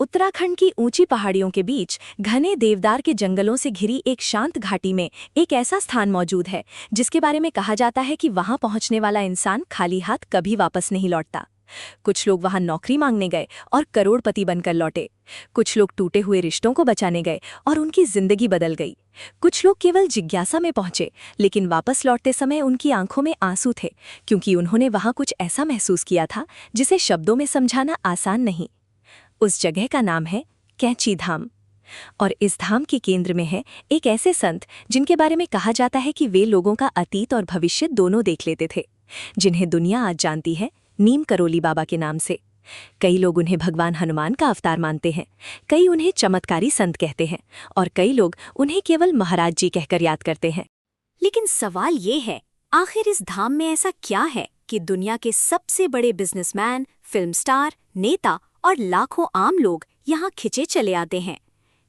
उत्तराखंड की ऊंची पहाड़ियों के बीच घने देवदार के जंगलों से घिरी एक शांत घाटी में एक ऐसा स्थान मौजूद है जिसके बारे में कहा जाता है कि वहां पहुंचने वाला इंसान खाली हाथ कभी वापस नहीं लौटता। कुछ लोग वहां नौकरी मांगने गए और करोड़पति बनकर लौटे। कुछ लोग टूटे हुए रिश्तों को बचाने गए और उनकी जिंदगी बदल गई। कुछ लोग केवल जिज्ञासा में पहुंचे, लेकिन वापस लौटते समय उनकी आंखों में आंसू थे, क्योंकि उन्होंने वहां कुछ ऐसा महसूस किया था जिसे शब्दों में समझाना आसान नहीं। उस जगह का नाम है कैंची धाम, और इस धाम के केंद्र में है एक ऐसे संत जिनके बारे में कहा जाता है कि वे लोगों का अतीत और भविष्य दोनों देख लेते थे, जिन्हें दुनिया आज जानती है नीम करोली बाबा के नाम से। कई लोग उन्हें भगवान हनुमान का अवतार मानते हैं, कई उन्हें चमत्कारी संत कहते हैं और कई लोग उन्हें केवल महाराज जी कहकर याद करते हैं। लेकिन सवाल ये है, आखिर इस धाम में ऐसा क्या है कि दुनिया के सबसे बड़े बिजनेसमैन, फिल्म स्टार, नेता और लाखों आम लोग यहाँ खिंचे चले आते हैं?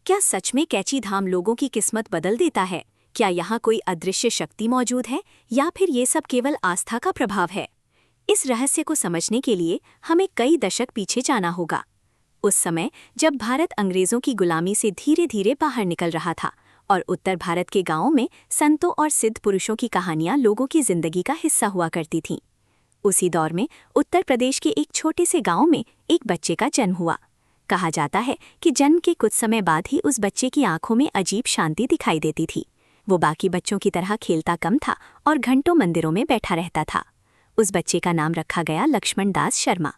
क्या सच में कैंची धाम लोगों की किस्मत बदल देता है? क्या यहाँ कोई अदृश्य शक्ति मौजूद है या फिर ये सब केवल आस्था का प्रभाव है? इस रहस्य को समझने के लिए हमें कई दशक पीछे जाना होगा। उस समय जब भारत अंग्रेजों की गुलामी से धीरे धीरे बाहर निकल रहा था और उत्तर भारत के गांवों में संतों और सिद्ध पुरुषों की कहानियां लोगों की जिंदगी का हिस्सा हुआ करती थीं। उसी दौर में उत्तर प्रदेश के एक छोटे से गांव में एक बच्चे का जन्म हुआ। कहा जाता है कि जन्म के कुछ समय बाद ही उस बच्चे की आंखों में अजीब शांति दिखाई देती थी। वो बाकी बच्चों की तरह खेलता कम था और घंटों मंदिरों में बैठा रहता था। उस बच्चे का नाम रखा गया लक्ष्मण दास शर्मा।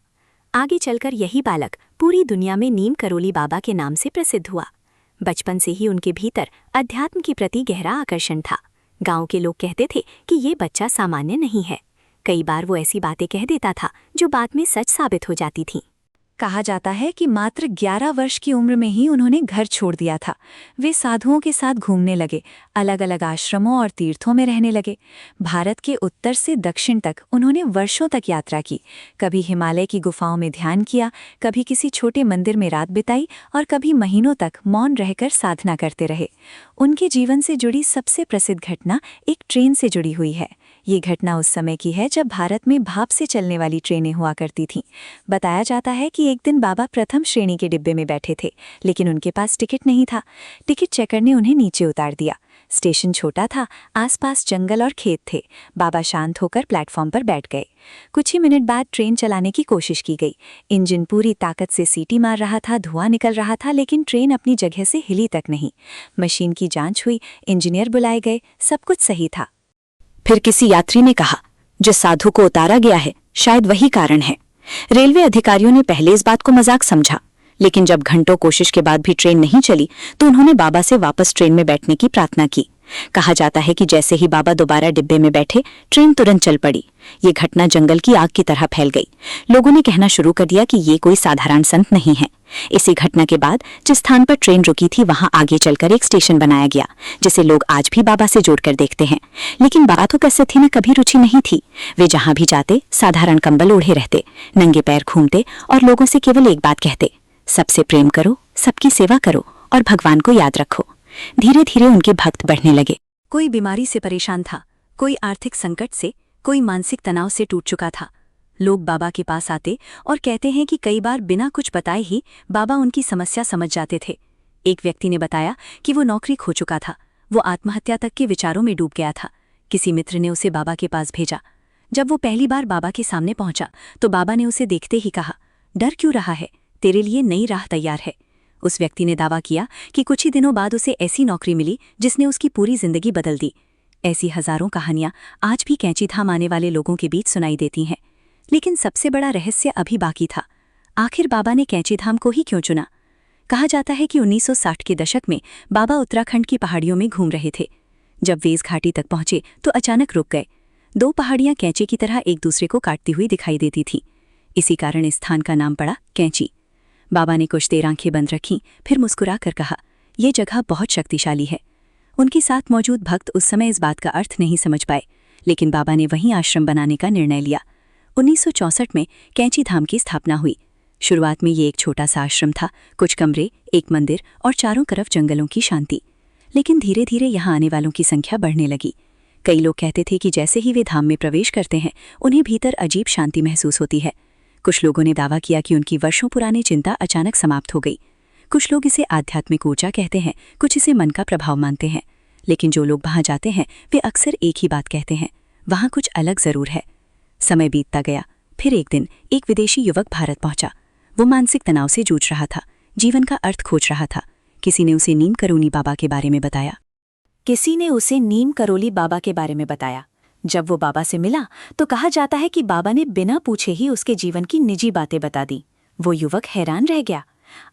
आगे चलकर यही बालक पूरी दुनिया में नीम करोली बाबा के नाम से प्रसिद्ध हुआ। बचपन से ही उनके भीतर अध्यात्म के प्रति गहरा आकर्षण था। गांव के लोग कहते थे कि ये बच्चा सामान्य नहीं है। कई बार वो ऐसी बातें कह देता था जो बाद में सच साबित हो जाती थीं। कहा जाता है कि मात्र 11 वर्ष की उम्र में ही उन्होंने घर छोड़ दिया था। वे साधुओं के साथ घूमने लगे, अलग अलग आश्रमों और तीर्थों में रहने लगे। भारत के उत्तर से दक्षिण तक उन्होंने वर्षों तक यात्रा की। कभी हिमालय की गुफाओं में ध्यान किया, कभी किसी छोटे मंदिर में रात बिताई और कभी महीनों तक मौन रहकर साधना करते रहे। उनके जीवन से जुड़ी सबसे प्रसिद्ध घटना एक ट्रेन से जुड़ी हुई है। ये घटना उस समय की है जब भारत में भाप से चलने वाली ट्रेनें हुआ करती थीं। बताया जाता है कि एक दिन बाबा प्रथम श्रेणी के डिब्बे में बैठे थे, लेकिन उनके पास टिकट नहीं था। टिकट चेकर ने उन्हें नीचे उतार दिया। स्टेशन छोटा था, आसपास जंगल और खेत थे। बाबा शांत होकर प्लेटफॉर्म पर बैठ गए। कुछ ही मिनट बाद ट्रेन चलाने की कोशिश की गई। इंजन पूरी ताकत से सीटी मार रहा था, धुआं निकल रहा था, लेकिन ट्रेन अपनी जगह से हिली तक नहीं। मशीन की जांच हुई, इंजीनियर बुलाए गए, सब कुछ सही था। फिर किसी यात्री ने कहा, जो साधु को उतारा गया है शायद वही कारण है। रेलवे अधिकारियों ने पहले इस बात को मजाक समझा, लेकिन जब घंटों कोशिश के बाद भी ट्रेन नहीं चली तो उन्होंने बाबा से वापस ट्रेन में बैठने की प्रार्थना की। कहा जाता है कि जैसे ही बाबा दोबारा डिब्बे में बैठे, ट्रेन तुरंत चल पड़ी। ये घटना जंगल की आग की तरह फैल गई। लोगों ने कहना शुरू कर दिया कि ये कोई साधारण संत नहीं है। इसी घटना के बाद जिस स्थान पर ट्रेन रुकी थी वहां आगे चलकर एक स्टेशन बनाया गया, जिसे लोग आज भी बाबा से जोड़कर देखते हैं। लेकिन बाबा को कैसे थी में कभी रुचि नहीं थी। वे जहां भी जाते साधारण कंबल ओढ़े रहते, नंगे पैर घूमते और लोगों से केवल एक बात कहते, सबसे प्रेम करो, सबकी सेवा करो और भगवान को याद रखो। धीरे धीरे उनके भक्त बढ़ने लगे। कोई बीमारी से परेशान था, कोई आर्थिक संकट से, कोई मानसिक तनाव से टूट चुका था। लोग बाबा के पास आते और कहते हैं कि कई बार बिना कुछ बताए ही बाबा उनकी समस्या समझ जाते थे। एक व्यक्ति ने बताया कि वो नौकरी खो चुका था, वो आत्महत्या तक के विचारों में डूब गया था। किसी मित्र ने उसे बाबा के पास भेजा। जब वो पहली बार बाबा के सामने पहुंचा तो बाबा ने उसे देखते ही कहा, डर क्यों रहा है, तेरे लिए नई राह तैयार है। उस व्यक्ति ने दावा किया कि कुछ ही दिनों बाद उसे ऐसी नौकरी मिली जिसने उसकी पूरी जिंदगी बदल दी। ऐसी हजारों कहानियां आज भी कैंची धाम आने वाले लोगों के बीच सुनाई देती हैं। लेकिन सबसे बड़ा रहस्य अभी बाकी था। आखिर बाबा ने कैंची धाम को ही क्यों चुना? कहा जाता है कि 1960 के दशक में बाबा उत्तराखंड की पहाड़ियों में घूम रहे थे। जब वे इस घाटी तक पहुंचे तो अचानक रुक गए। 2 पहाड़ियां कैंची की तरह एक दूसरे को काटती हुई दिखाई देती थीं। इसी कारण इस स्थान का नाम पड़ा कैंची। बाबा ने कुछ देर आंखें बंद रखीं, फिर मुस्कुरा कर कहा, यह जगह बहुत शक्तिशाली है। उनके साथ मौजूद भक्त उस समय इस बात का अर्थ नहीं समझ पाए, लेकिन बाबा ने वहीं आश्रम बनाने का निर्णय लिया। 1964 में कैंची धाम की स्थापना हुई। शुरुआत में ये एक छोटा सा आश्रम था, कुछ कमरे, एक मंदिर और चारों तरफ जंगलों की शांति। लेकिन धीरे धीरे यहाँ आने वालों की संख्या बढ़ने लगी। कई लोग कहते थे कि जैसे ही वे धाम में प्रवेश करते हैं उन्हें भीतर अजीब शांति महसूस होती है। कुछ लोगों ने दावा किया कि उनकी वर्षों पुरानी चिंता अचानक समाप्त हो गई। कुछ लोग इसे आध्यात्मिक ऊर्जा कहते हैं, कुछ इसे मन का प्रभाव मानते हैं। लेकिन जो लोग वहां जाते हैं वे अक्सर एक ही बात कहते हैं, वहां कुछ अलग जरूर है। समय बीतता गया। फिर एक दिन एक विदेशी युवक भारत पहुंचा। वो मानसिक तनाव से जूझ रहा था, जीवन का अर्थ खोज रहा था। किसी ने उसे नीम करोली बाबा के बारे में बताया। जब वो बाबा से मिला तो कहा जाता है कि बाबा ने बिना पूछे ही उसके जीवन की निजी बातें बता दी। वो युवक हैरान रह गया।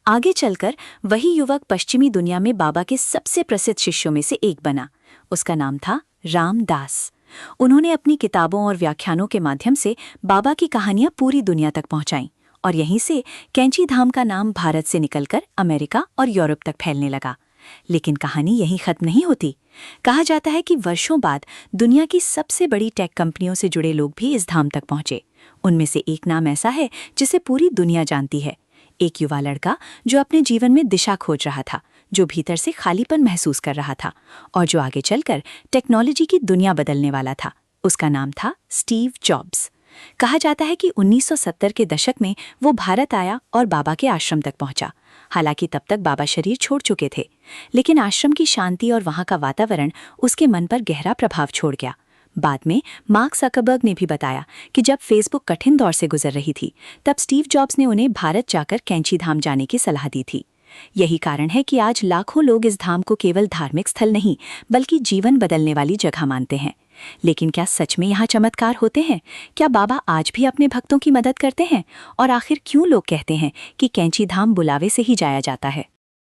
आगे चलकर वही युवक पश्चिमी दुनिया में बाबा के सबसे प्रसिद्ध शिष्यों में से एक बना। उसका नाम था रामदास। उन्होंने अपनी किताबों और व्याख्यानों के माध्यम से बाबा की कहानियां पूरी दुनिया तक पहुंचाईं और यहीं से कैंची धाम का नाम भारत से निकलकर अमेरिका और यूरोप तक फैलने लगा। लेकिन कहानी यहीं खत्म नहीं होती। कहा जाता है कि वर्षों बाद दुनिया की सबसे बड़ी टेक कंपनियों से जुड़े लोग भी इस धाम तक पहुंचे। उनमें से एक नाम ऐसा है जिसे पूरी दुनिया जानती है। एक युवा लड़का जो अपने जीवन में दिशा खोज रहा था, जो भीतर से खालीपन महसूस कर रहा था और जो आगे चलकर टेक्नोलॉजी की दुनिया बदलने वाला था। उसका नाम था स्टीव जॉब्स। कहा जाता है कि 1970 के दशक में वो भारत आया और बाबा के आश्रम तक पहुंचा। हालांकि तब तक बाबा शरीर छोड़ चुके थे, लेकिन आश्रम की शांति और वहां का वातावरण उसके मन पर गहरा प्रभाव छोड़ गया। बाद में मार्क ज़करबर्ग ने भी बताया कि जब फेसबुक कठिन दौर से गुजर रही थी, तब स्टीव जॉब्स ने उन्हें भारत जाकर कैंची धाम जाने की सलाह दी थी। यही कारण है कि आज लाखों लोग इस धाम को केवल धार्मिक स्थल नहीं बल्कि जीवन बदलने वाली जगह मानते हैं। लेकिन क्या सच में यहाँ चमत्कार होते हैं? क्या बाबा आज भी अपने भक्तों की मदद करते हैं? और आखिर क्यों लोग कहते हैं कि कैंची धाम बुलावे से ही जाया जाता है?